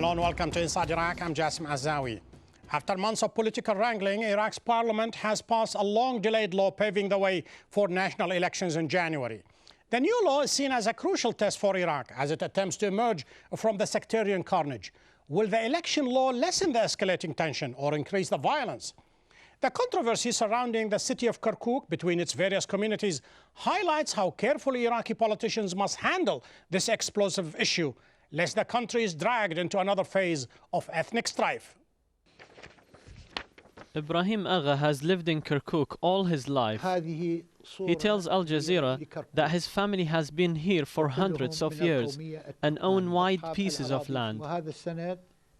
Hello and welcome to Inside Iraq. I'm Jassim Azawi. After months of political wrangling, Iraq's parliament has passed a long-delayed law paving the way for national elections in January. The new law is seen as a crucial test for Iraq as it attempts to emerge from the sectarian carnage. Will the election law lessen the escalating tension or increase the violence? The controversy surrounding the city of Kirkuk between its various communities highlights how carefully Iraqi politicians must handle this explosive issue, lest the country is dragged into another phase of ethnic strife. Ibrahim Agha has lived in Kirkuk all his life. He tells Al Jazeera that his family has been here for hundreds of years and own wide pieces of land.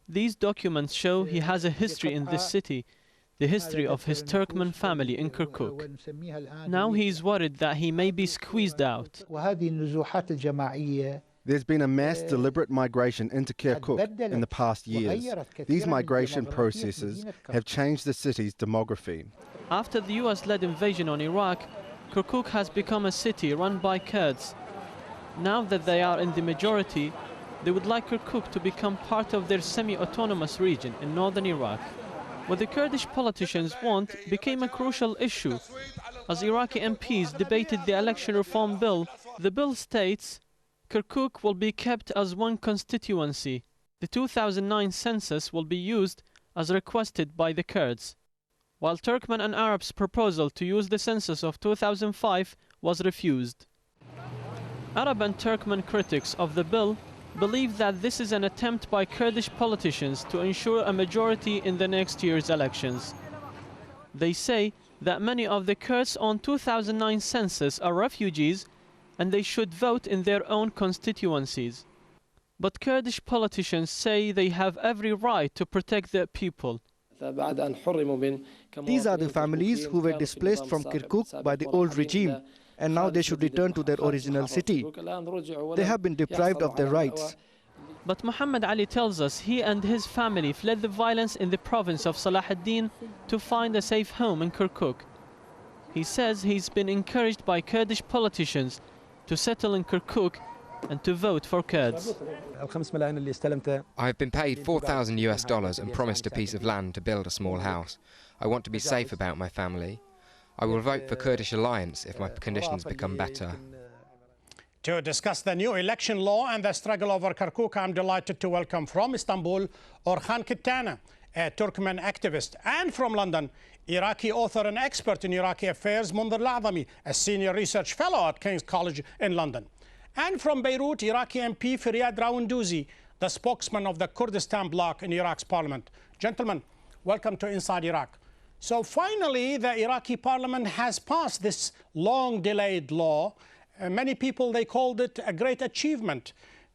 These documents show he has a history in this city, the history of his Turkmen family in Kirkuk. Now he is worried that he may be squeezed out. There's been a mass deliberate migration into Kirkuk in the past years. These migration processes have changed the city's demography. After the US-led invasion on Iraq, Kirkuk has become a city run by Kurds. Now that they are in the majority, they would like Kirkuk to become part of their semi-autonomous region in northern Iraq. What the Kurdish politicians want became a crucial issue. As Iraqi MPs debated the election reform bill, the bill states Kirkuk will be kept as one constituency. The 2009 census will be used as requested by the Kurds, while Turkmen and Arabs' proposal to use the census of 2005 was refused. Arab and Turkmen critics of the bill believe that this is an attempt by Kurdish politicians to ensure a majority in the next year's elections. They say that many of the Kurds on 2009 census are refugees and they should vote in their own constituencies. But Kurdish politicians say they have every right to protect their people. These are the families who were displaced from Kirkuk by the old regime, and now they should return to their original city. They have been deprived of their rights. But Muhammad Ali tells us he and his family fled the violence in the province of Salahuddin to find a safe home in Kirkuk. He says he's been encouraged by Kurdish politicians to settle in Kirkuk and to vote for Kurds. I have been paid $4,000 and promised a piece of land to build a small house. I want to be safe about my family. I will vote for Kurdish alliance if my conditions become better. To discuss the new election law and the struggle over Kirkuk, I'm delighted to welcome from Istanbul, Orhan KETTANEH, a Turkmen activist, and from London, Iraqi author and expert in Iraqi affairs, Mundir Al-Azami, a senior research fellow at King's College in London. And from Beirut, Iraqi MP Firyad Rawandouzi, the spokesman of the Kurdistan bloc in Iraq's parliament. Gentlemen, welcome to Inside Iraq. So finally, the Iraqi parliament has passed this long-delayed law. Many people, they called it a great achievement.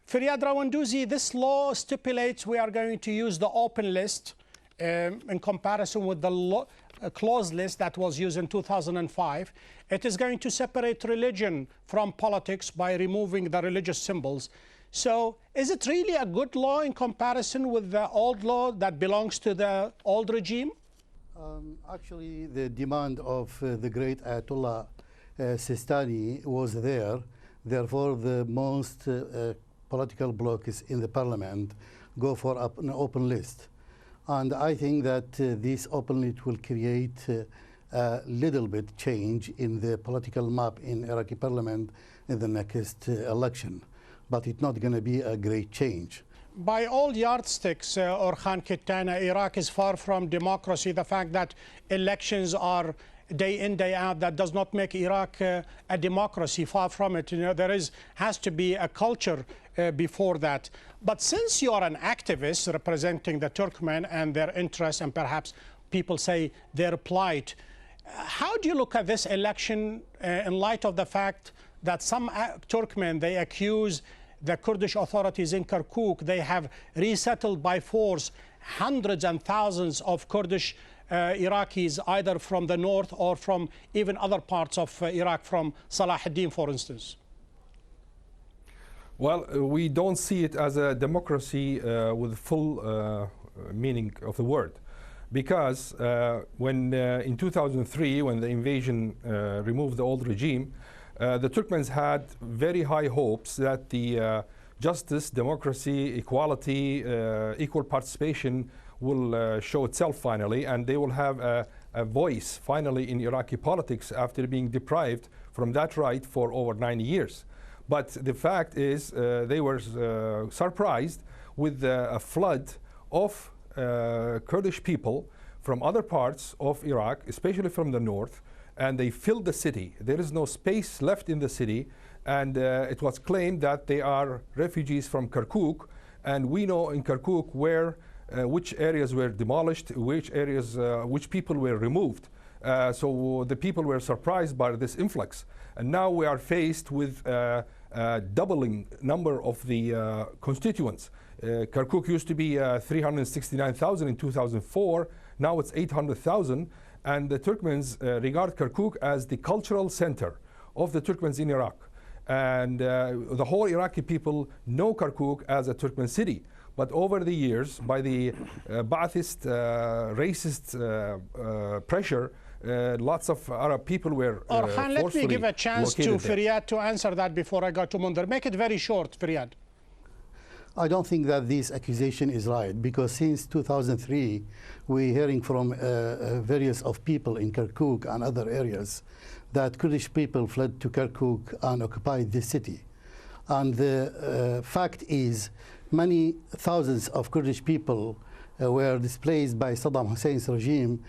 Firyad Rawandouzi, this law stipulates we are going to use the open list in comparison with the closed list that was used in 2005. It is going to separate religion from politics by removing the religious symbols. So is it really a good law in comparison with the old law that belongs to the old regime? Actually, the demand of the great Ayatollah Sistani was there. Therefore, the most political blocs in the parliament go for an open list. And I think that this open list will create a little bit change in the political map in Iraqi parliament in the next election. But it's not going to be a great change. By all yardsticks, Orhan KETTANEH, Iraq is far from democracy. The fact that elections are day in, day out, that does not make Iraq a democracy. Far from it. You know, there has to be a culture before that. But since you are an activist representing the Turkmen and their interests, and perhaps people say their plight, how do you look at this election in light of the fact that some Turkmen, they accuse the Kurdish authorities in Kirkuk, they have resettled by force hundreds and thousands of Kurdish Iraqis, either from the north or from even other parts of Iraq, from Salahuddin, for instance? Well, we don't see it as a democracy with full meaning of the word. Because when in 2003, when the invasion removed the old regime, the Turkmens had very high hopes that the justice, democracy, equality, equal participation will show itself finally, and they will have a voice finally in Iraqi politics after being deprived from that right for over 90 years. But the fact is they were surprised with a flood of Kurdish people from other parts of Iraq, especially from the north, and they filled the city. There is no space left in the city, and it was claimed that they are refugees from Kirkuk, and we know in Kirkuk where which areas were demolished, which areas, which people were removed. So the people were surprised by this influx. And now we are faced with doubling number of the constituents. Kirkuk used to be 369,000 in 2004, now it's 800,000, and the Turkmens regard Kirkuk as the cultural center of the Turkmens in Iraq. And the whole Iraqi people know Kirkuk as a Turkmen city. But over the years, by the Ba'athist, racist pressure, lots of Arab people were Orhan, let me give a chance to Faryad to answer that before I go to Mundhir. Make it very short, Faryad. I don't think that this accusation is right, because since 2003, we're hearing from various of people in Kirkuk and other areas that Kurdish people fled to Kirkuk and occupied this city. And the fact is, many thousands of Kurdish people were displaced by Saddam Hussein's regime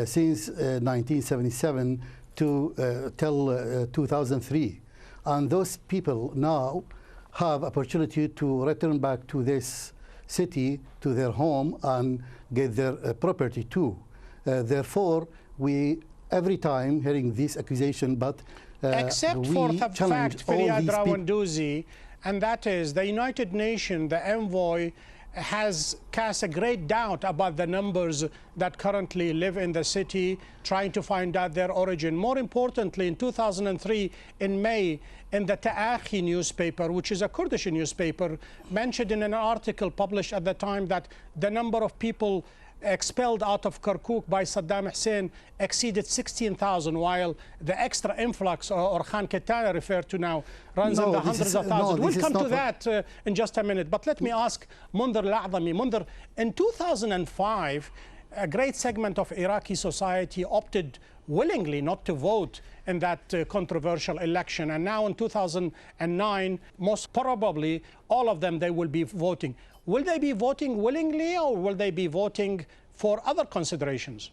since 1977 to till 2003. And those people now have opportunity to return back to this city, to their home, and get their property too. Therefore, we every time hearing this accusation, but except for the fact, Faryad Rawandouzi, and that is the United Nations, the envoy, has cast a great doubt about the numbers that currently live in the city, trying to find out their origin. More importantly, in 2003, in May, in the TALABANI newspaper, which is a Kurdish newspaper, mentioned in an article published at the time that the number of people expelled out of Kirkuk by Saddam Hussein exceeded 16,000, while the extra influx, or Orhan KETTANEH referred to now, runs in the hundreds of thousands. We'll come to that in just a minute. But let me ask Mundhir Al-A'zami. Mundhir, in 2005, a great segment of Iraqi society opted willingly not to vote in that controversial election. And now in 2009, most probably all of them, they will be voting. Will they be voting willingly, or will they be voting for other considerations?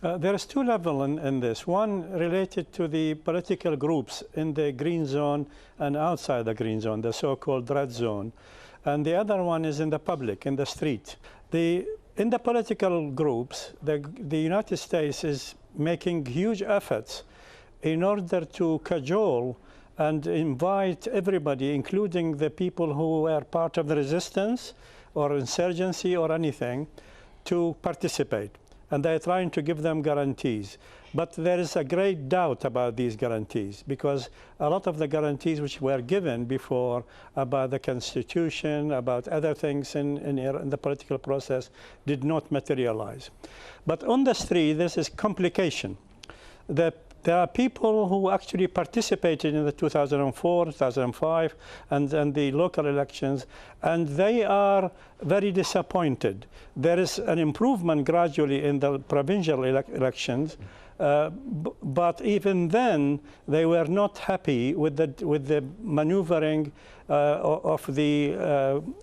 There is two levels in this. One related to the political groups in the green zone and outside the green zone, the so-called red zone. And the other one is in the public, in the street. In the political groups, the United States is making huge efforts in order to cajole and invite everybody, including the people who were part of the resistance or insurgency or anything, to participate. And they're trying to give them guarantees. But there is a great doubt about these guarantees, because a lot of the guarantees which were given before about the Constitution, about other things in the political process, did not materialize. But on the street, this is complication. There are people who actually participated in the 2004, 2005, and the local elections, and they are very disappointed. There is an improvement gradually in the provincial elections, but even then, they were not happy with the maneuvering of the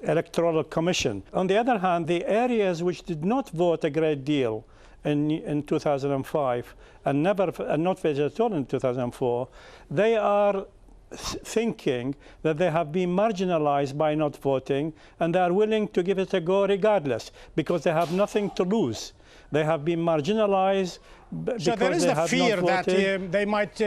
Electoral Commission. On the other hand, the areas which did not vote a great deal in 2005 and not voted at all in 2004, they are thinking that they have been marginalized by not voting, and they are willing to give it a go regardless, because they have nothing to lose. They have been marginalized because so there is they the have fear not that they might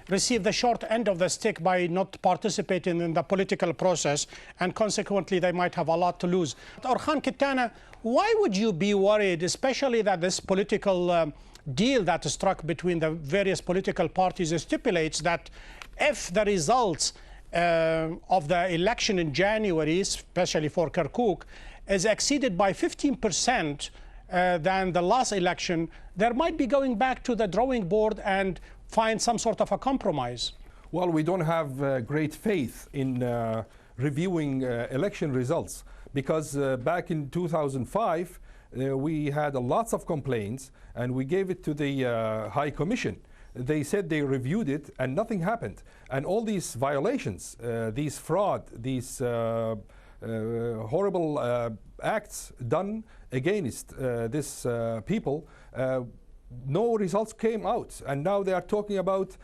receive the short end of the stick by not participating in the political process, and consequently they might have a lot to lose. Orhan KETTANEH, why would you be worried, especially that this political deal that is struck between the various political parties stipulates that if the results of the election in January, especially for Kirkuk, is exceeded by 15% than the last election, there might be going back to the drawing board and find some sort of a compromise? Well, we don't have great faith in reviewing election results, because back in 2005 we had lots of complaints and we gave it to the High Commission. They said they reviewed it and nothing happened. And all these violations, these fraud, these horrible acts done against these people, no results came out. And now they are talking about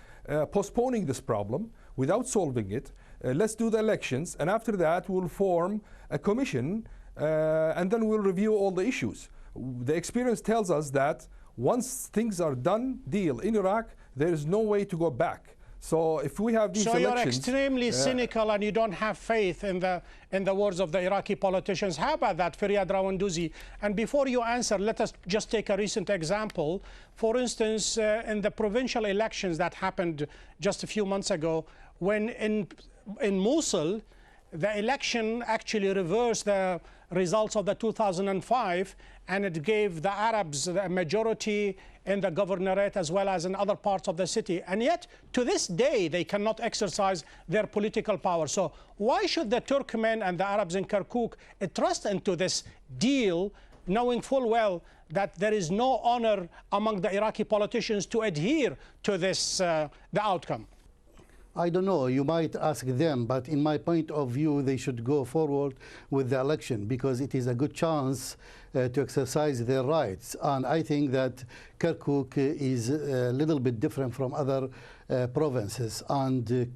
postponing this problem without solving it. Let's do the elections, and after that we'll form a commission and then we'll review all the issues. The experience tells us that once things are done, deal in Iraq, there is no way to go back. So if we have these elections... So you're extremely cynical and you don't have faith in the words of the Iraqi politicians. How about that, Faryad Rawandouzi? And before you answer, let us just take a recent example. For instance, in the provincial elections that happened just a few months ago, when in Mosul, the election actually reversed the results of the 2005, and it gave the Arabs a majority in the governorate as well as in other parts of the city. And yet, to this day, they cannot exercise their political power. So why should the Turkmen and the Arabs in Kirkuk trust into this deal, knowing full well that there is no honor among the Iraqi politicians to adhere to this, the outcome? I don't know, you might ask them, but in my point of view, they should go forward with the election because it is a good chance to exercise their rights. And I think that Kirkuk is a little bit different from other provinces. And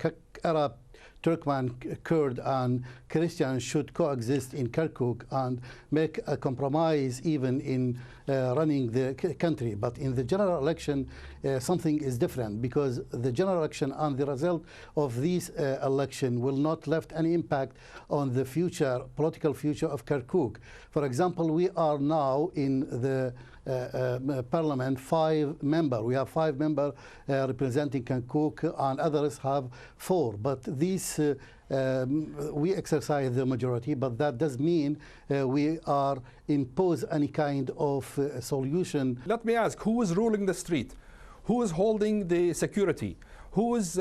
Arab, Turkmen, Kurd, and Christians should coexist in Kirkuk and make a compromise even in running the country. But in the general election, something is different because the general election and the result of this election will not left any impact on the future, political future of Kirkuk. For example, we are now in the parliament 5 members. We have 5 members representing Kirkuk, and others have 4. But these we exercise the majority, but that does mean we are impose any kind of solution. Let me ask, who is ruling the street? Who is holding the security? Who is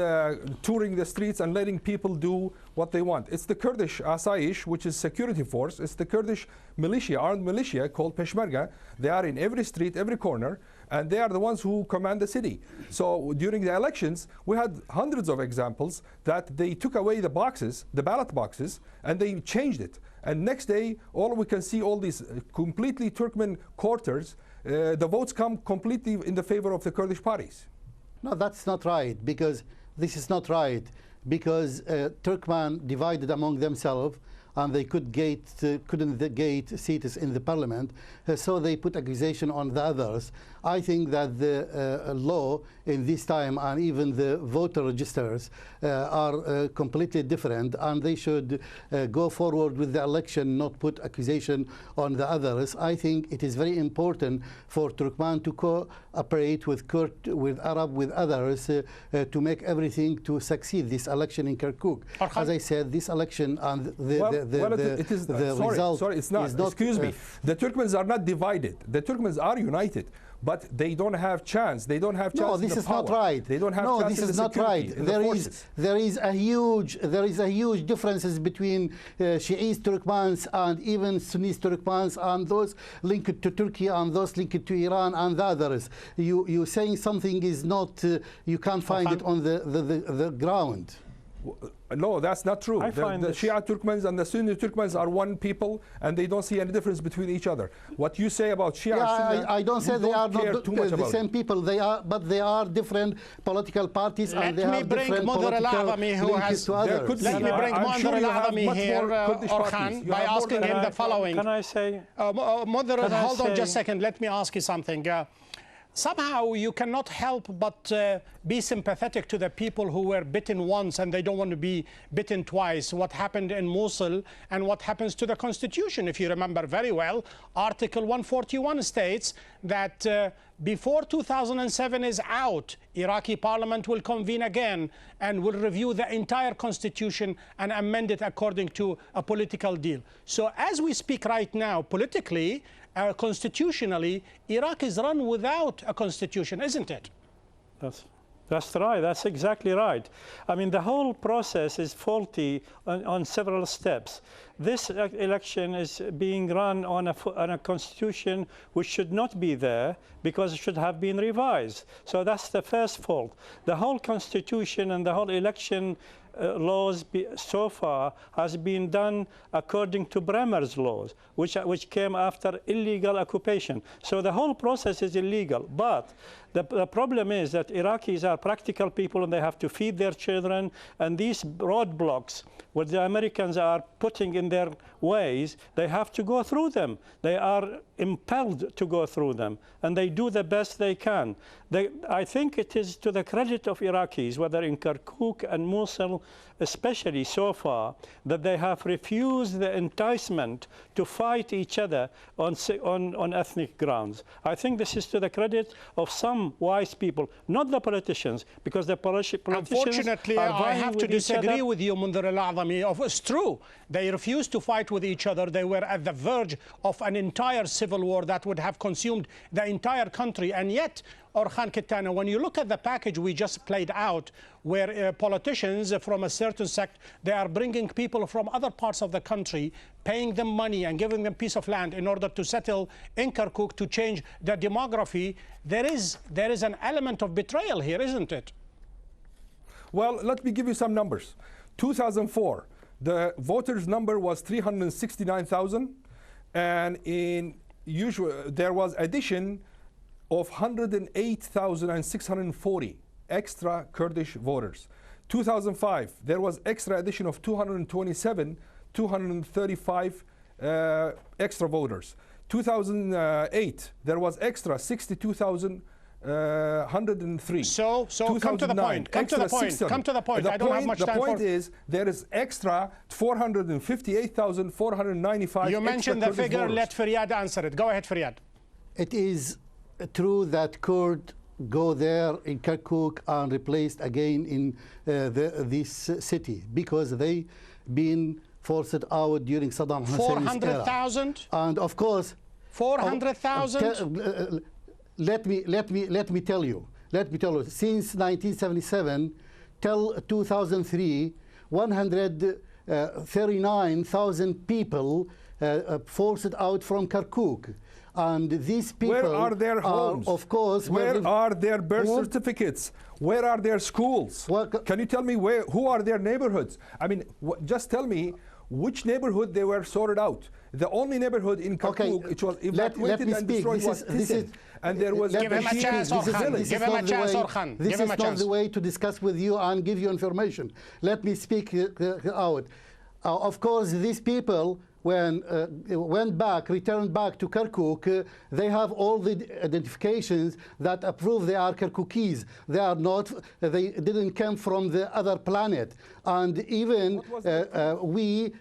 touring the streets and letting people do what they want? It's the Kurdish Asayish, which is security force. It's the Kurdish militia, armed militia called Peshmerga. They are in every street, every corner, and they are the ones who command the city. So during the elections, we had hundreds of examples that they took away the boxes, the ballot boxes, and they changed it. And next day, all we can see all these completely Turkmen quarters, the votes come completely in the favor of the Kurdish parties. No, that's not right, because this is not right, because Turkmen divided among themselves and they couldn't gate seats in the parliament, so they put accusation on the others. I think that the law in this time and even the voter registers are completely different, and they should go forward with the election, not put accusation on the others. I think it is very important for Turkmen to cooperate with Kurd, with Arab, with others to make everything to succeed this election in Kirkuk. As I said, this election and the result it's not. Excuse me. The Turkmens are not divided. The Turkmens are united. But they don't have chance. They don't have chance. No, this in the is power. not right. They don't have no, chance this in the is not right. There is a huge differences between Shiite Turkmens and even Sunni Turkmens and those linked to Turkey and those linked to Iran and the others. You saying something is not. You can't find it on the ground. No, that's not true. The Shia Turkmens and the Sunni Turkmens are one people, and they don't see any difference between each other. What you say about Shia, Sunni, I don't say they are not the same people. They are, but they are different political parties, and they have different political links to others. Let me bring Mother Al-Adami here, Orhan, by asking him the following. Can I say? Mother, hold on just a second. Let me ask you something. Somehow you cannot help but be sympathetic to the people who were bitten once and they don't want to be bitten twice. What happened in Mosul and what happens to the Constitution. If you remember very well, Article 141 states that before 2007 is out, Iraqi parliament will convene again and will review the entire constitution and amend it according to a political deal. So as we speak right now, politically, constitutionally, Iraq is run without a constitution, isn't it? Yes. That's right. That's exactly right. I mean, the whole process is faulty on several steps. This election is being run on a constitution which should not be there because it should have been revised. So that's the first fault. The whole constitution and the whole election laws so far has been done according to Bremer's laws, which came after illegal occupation. So the whole process is illegal. But the problem is that Iraqis are practical people and they have to feed their children, and these roadblocks, what the Americans are putting in their ways, they have to go through them. They are impelled to go through them, and they do the best they can. I think it is to the credit of Iraqis, whether in Kirkuk and Mosul, especially so far, that they have refused the enticement to fight each other on ethnic grounds. I think this is to the credit of some wise people, not the politicians, because the politicians Unfortunately, I have to disagree with you, Mundir al-A'zami. It's true. They refused to fight with each other. They were at the verge of an entire civil war that would have consumed the entire country. And yet, Orhan KETTANEH, when you look at the package we just played out, where politicians from a certain sect, they are bringing people from other parts of the country, paying them money and giving them piece of land in order to settle in Kirkuk to change the demography, there is an element of betrayal here, isn't it? Well, let me give you some numbers. 2004, the voters' number was 369,000, and there was addition of 108,640 extra Kurdish voters. 2005, there was extra addition of 235 extra voters. 2008, there was extra 62,103. So come to the point. Come to the point. Come to the point. I don't have much time. The point is there is extra 458,495. You mentioned the figure. Voters. Let Faryad answer it. Go ahead, Faryad. It is true that Kurd go there in Kirkuk and replaced again in this city because they been forced out during Saddam Hussein's 400,000. And of course, 400,000. Let me tell you. Since 1977 till 2003, 139,000 people forced out from Kirkuk. And these people, where are their homes? Of course, where are their birth certificates? Where are their schools? Can you tell me who are their neighborhoods? I mean, just tell me which neighborhood they were sorted out. The only neighborhood in Kirkuk which was evacuated and destroyed was Tisen. And there was give him a chance, Orhan. Give him a chance, Orhan. This is not the way to discuss with you and give you information. Let me speak out. Of course, these people, when returned back to Kirkuk, they have all the identifications that prove they are Kirkukis. They are not. They didn't come from the other planet. And even we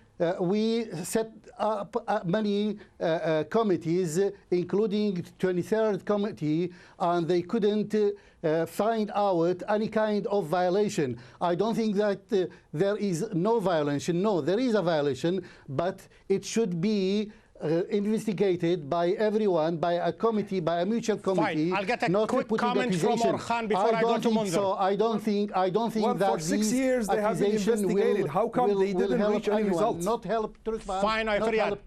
set up many committees, including 23rd committee, and they couldn't find out any kind of violation. I don't think that there is no violation. No, there is a violation, but it should be investigated by everyone, by a committee, by a mutual committee. Fine. I'll get a quick comment from Orhan before I go to Mundir. So I don't think that for 6 years they have been investigated. How come they didn't reach any results? Not help Turkmen. Fine, not help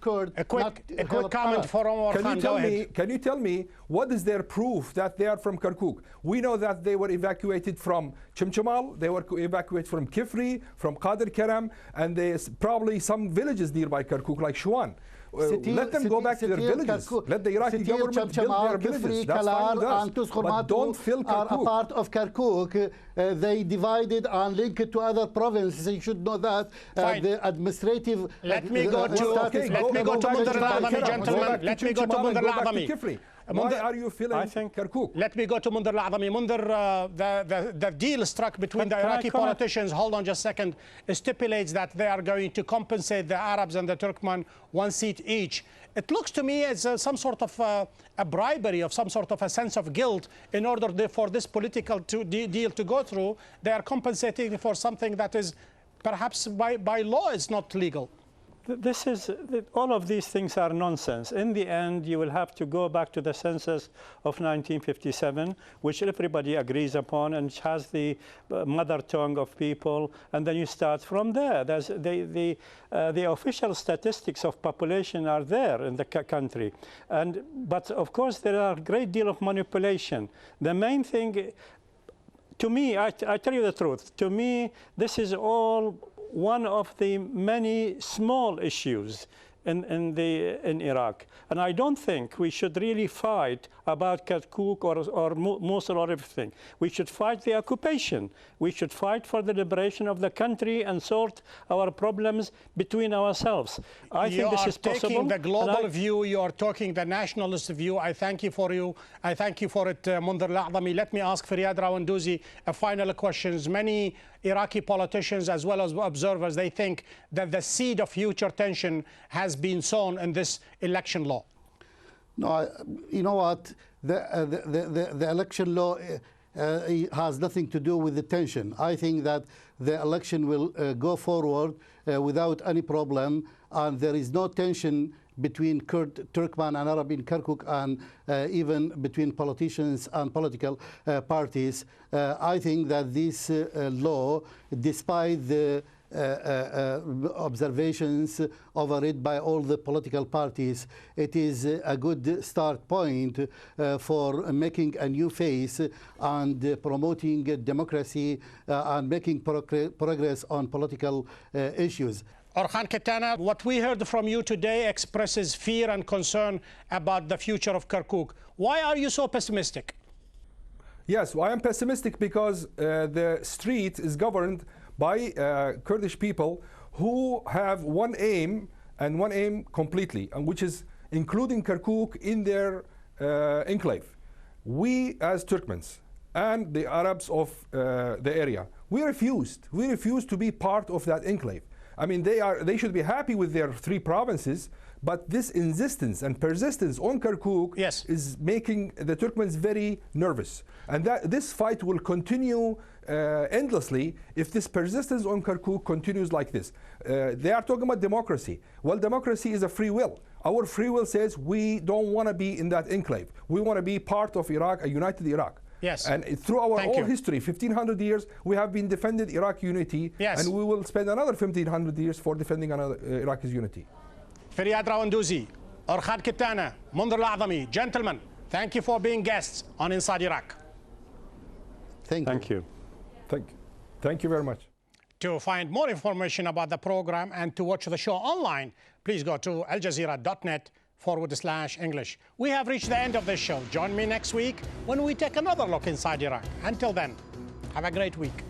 Kurd. A quick comment from Orhan. Can you tell me what is their proof that they are from Kirkuk? We know that they were evacuated from Chimchamal, they were evacuated from Kifri, from Qadir Karam, and there's probably some villages nearby Kirkuk, like Shuan. Let them go back to their villages. Let the Iraqi government build their villages. That's fine with us. But don't fill Kirkuk. Are a part of Kirkuk. They divided and linked it to other provinces. You should know that. The administrative. Let me go to Mundir al-A'zami, gentlemen. Let me go to Mundir al-A'zami. Why are you filling Kirkuk? Let me go to Mundir al-A'zami. Mundir, the deal struck between the Iraqi politicians, hold on just a second, stipulates that they are going to compensate the Arabs and the Turkmen 1 seat each. It looks to me as some sort of a bribery, of some sort of a sense of guilt in order for this political deal to go through. They are compensating for something that is perhaps by law is not legal. All of these things are nonsense. In the end, you will have to go back to the census of 1957, which everybody agrees upon and which has the mother tongue of people, and then you start from there. The official statistics of population are there in the country, but of course there are a great deal of manipulation. The main thing, to me, I tell you the truth, to me, this is all one of the many small issues in Iraq. And I don't think we should really fight about Kirkuk or Mosul or everything. We should fight the occupation. We should fight for the liberation of the country and sort our problems between ourselves. I think this is possible. You are taking the global view. You are talking the nationalist view. I thank you for it, Mundir Al-A'zami. Let me ask Faryad Rawandouzi a final question. Many Iraqi politicians as well as observers, they think that the seed of future tension has been sown in this election law. No, you know what? The election law has nothing to do with the tension. I think that the election will go forward without any problem, and there is no tension between Kurd, Turkmen and Arab in Kirkuk, and even between politicians and political parties. I think that this law, despite the observations overread by all the political parties, it is a good start point for making a new face and promoting democracy and making progress on political issues. Orhan KETTANEH, what we heard from you today expresses fear and concern about the future of Kirkuk. Why are you so pessimistic? Yes, well, I am pessimistic because the street is governed by Kurdish people who have one aim, and one aim completely, and which is including Kirkuk in their enclave. We as Turkmens and the Arabs of the area, we refused to be part of that enclave. I mean, they should be happy with their 3 provinces, but this insistence and persistence on Kirkuk is making the Turkmens very nervous. And this fight will continue endlessly if this persistence on Kirkuk continues like this. They are talking about democracy. Well, democracy is a free will. Our free will says we don't want to be in that enclave. We want to be part of Iraq, a united Iraq. Yes. And through our whole history, 1500 years, we have been defending Iraq unity, and we will spend another 1500 years for defending Iraq's unity. Faryad Rawandouzi, Orhan KETTANEH, Mundir Al-A'zami, gentlemen, thank you for being guests on Inside Iraq. Thank you. Thank you very much. To find more information about the program and to watch the show online, please go to aljazeera.net/English. We have reached the end of this show. Join me next week when we take another look inside Iraq. Until then, have a great week.